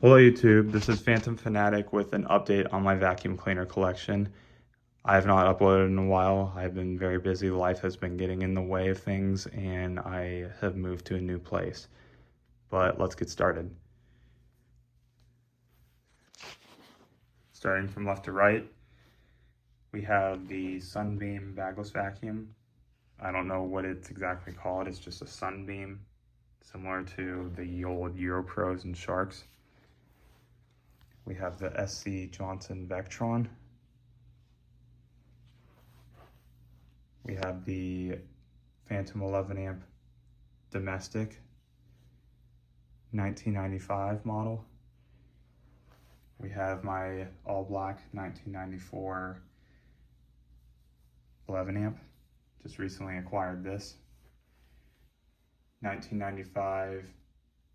Hello YouTube, this is Phantom Fanatic with an update on my vacuum cleaner collection. I have not uploaded in a while. I've been very busy. Life has been getting in the way of things and I have moved to a new place. But let's get started. Starting from left to right, we have the Sunbeam bagless vacuum. I don't know what it's exactly called. It's just a Sunbeam, similar to the old Europros and Sharks. We have the SC Johnson Vectron. We have the Phantom 11 amp domestic 1995 model. We have my all black 1994 11 amp. Just recently acquired this. 1995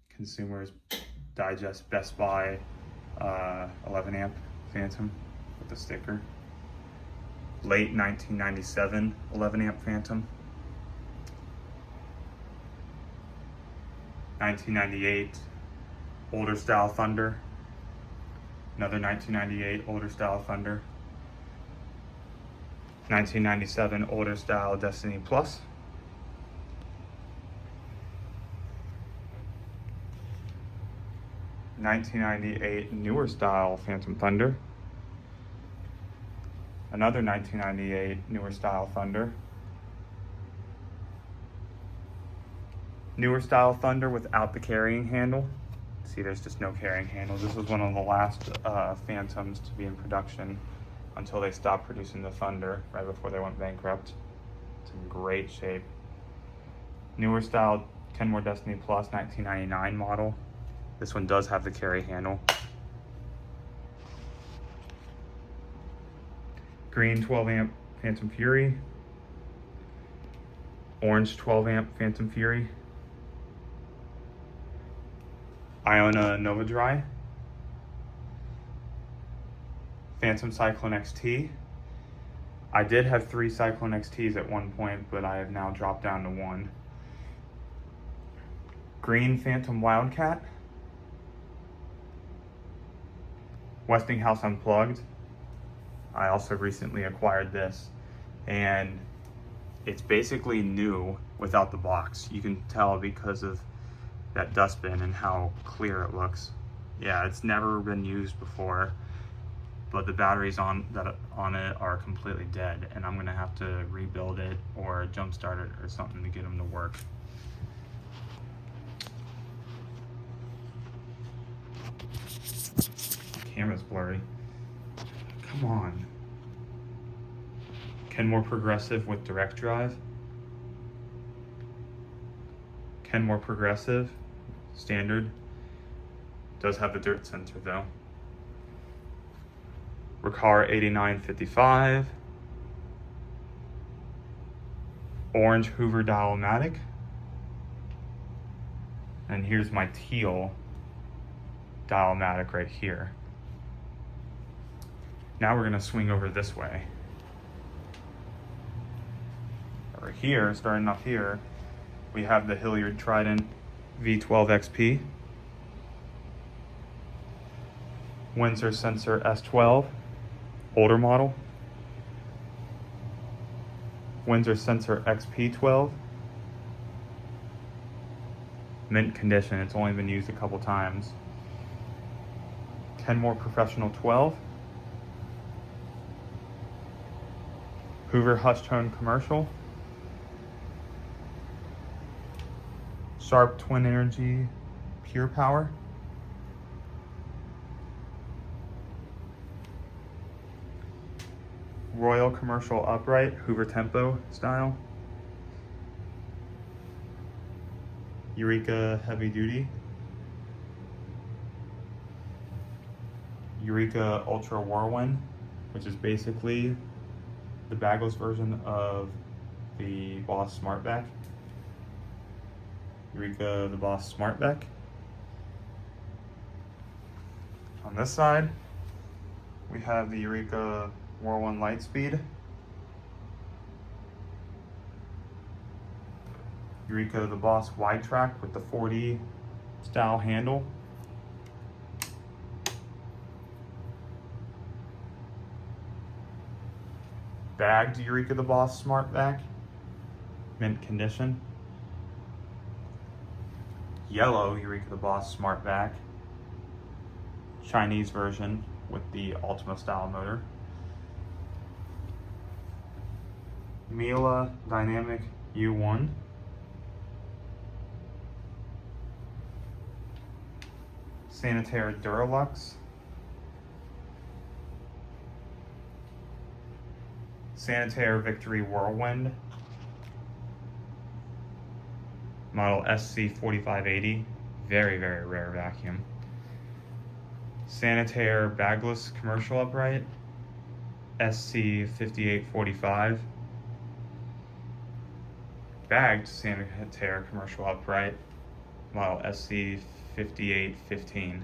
Consumers Digest Best Buy 11 amp Phantom with a sticker. Late 1997 11 amp Phantom. 1998 older style Thunder. Another 1998 older style Thunder. 1997 older style Destiny Plus. '98 newer style Phantom Thunder. Another 1998 newer style Thunder. Newer style Thunder without the carrying handle. See, there's just no carrying handle. This was one of the last Phantoms to be in production until they stopped producing the Thunder right before they went bankrupt. It's in great shape. Newer style Kenmore Destiny Plus 1999 model. This one does have the carry handle. Green 12 amp Phantom Fury. Orange 12 amp Phantom Fury. Iona Nova Dry. Phantom Cyclone XT. I did have 3 Cyclone XTs at one point, but I have now dropped down to 1. Green Phantom Wildcat. Westinghouse Unplugged. I also recently acquired this, and it's basically new without the box. You can tell because of that dustbin and how clear it looks. Yeah, it's never been used before, but the batteries on it are completely dead, and I'm gonna have to rebuild it or jumpstart it or something to get them to work. Camera's blurry. Come on. Kenmore Progressive with direct drive. Kenmore Progressive, standard. Does have the dirt sensor though. Riccar 8955. Orange Hoover Dial-O-Matic. And here's my teal Dial-O-Matic right here. Now we're gonna swing over this way. Over here, starting up here, we have the Hilliard Trident V12 XP. Windsor Sensor S12, older model. Windsor Sensor XP12. Mint condition, it's only been used a couple times. Kenmore Professional 12. Hoover Hush Tone Commercial. Sharp Twin Energy Pure Power. Royal Commercial Upright, Hoover Tempo style. Eureka Heavy Duty. Eureka Ultra Whirlwind, which is basically the bagless version of the Boss Smartback. Eureka the Boss Smartback. On this side, we have the Eureka Whirlwind Lightspeed. Eureka the Boss Wide Track with the 4D style handle. bagged Eureka the Boss Smart Vac, mint condition. Yellow Eureka the Boss Smart Vac, Chinese version with the Ultima style motor. Miele Dynamic U1. Sanitaire Duralux. Sanitaire Victory Whirlwind. Model SC4580. Very, very rare vacuum. Sanitaire Bagless Commercial Upright. SC5845. Bagged Sanitaire Commercial Upright. Model SC5815.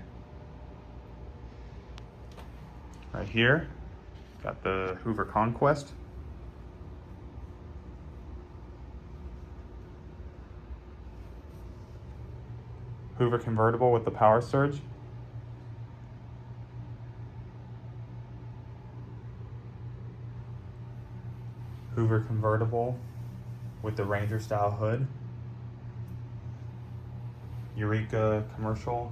Right here, got the Hoover Conquest. Hoover convertible with the power surge. Hoover convertible with the Ranger style hood. Eureka commercial,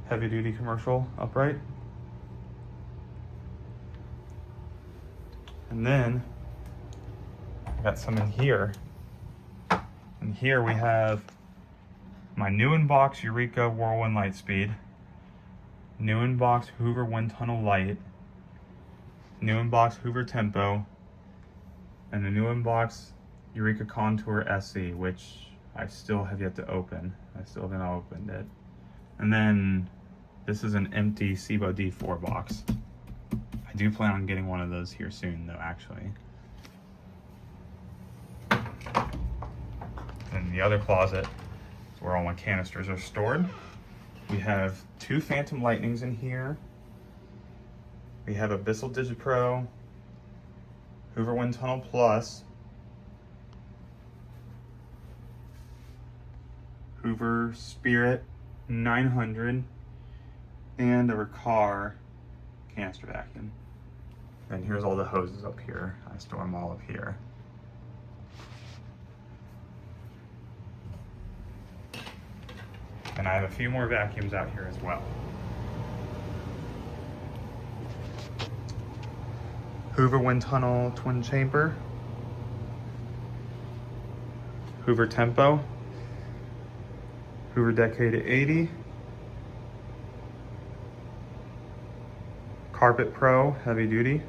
heavy duty commercial upright. And then I got some in here. And here we have my new in box Eureka Whirlwind Lightspeed, new in box Hoover Wind Tunnel Light, new in box Hoover Tempo, and the new in box Eureka Contour SE, which I still have yet to open. I still haven't opened it. And then this is an empty SIBO D4 box. I do plan on getting one of those here soon though, actually. In the other closet is where all my canisters are stored. We have two Phantom Lightnings in here. We have a Bissell DigiPro, Hoover Wind Tunnel Plus, Hoover Spirit 900, and a Riccar canister vacuum. And here's all the hoses up here. I store them all up here. And I have a few more vacuums out here as well. Hoover Wind Tunnel Twin Chamber, Hoover Tempo, Hoover Decade 80, Carpet Pro Heavy Duty,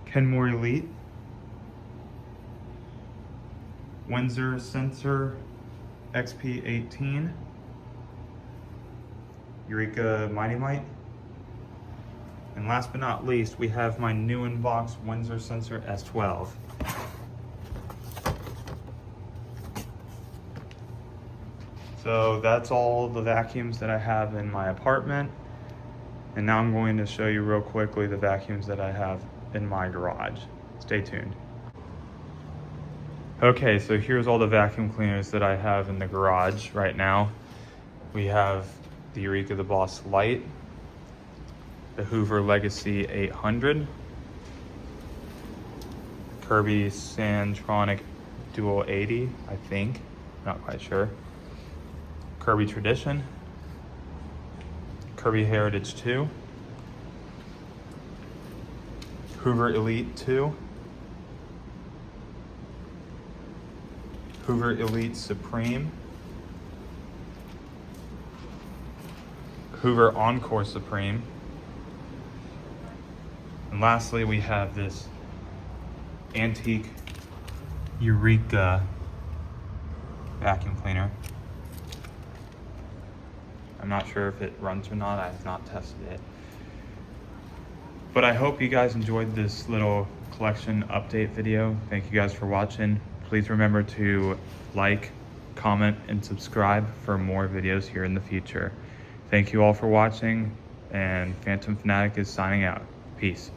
Kenmore Elite, Windsor Sensor XP18, Eureka Mighty Mite, and last but not least, we have my new in box Windsor Sensor S12. So that's all the vacuums that I have in my apartment. And now I'm going to show you real quickly the vacuums that I have in my garage. Stay tuned. Okay, so here's all the vacuum cleaners that I have in the garage right now. We have the Eureka the Boss Light, the Hoover Legacy 800, Kirby Sandtronic Dual 80, I think, not quite sure, Kirby Tradition, Kirby Heritage 2, Hoover Elite 2, Hoover Elite Supreme, Hoover Encore Supreme, and lastly we have this antique Eureka vacuum cleaner. I'm not sure if it runs or not. I have not tested it. But I hope you guys enjoyed this little collection update video. Thank you guys for watching. Please remember to like, comment, and subscribe for more videos here in the future. Thank you all for watching, and Phantom Fanatic is signing out. Peace.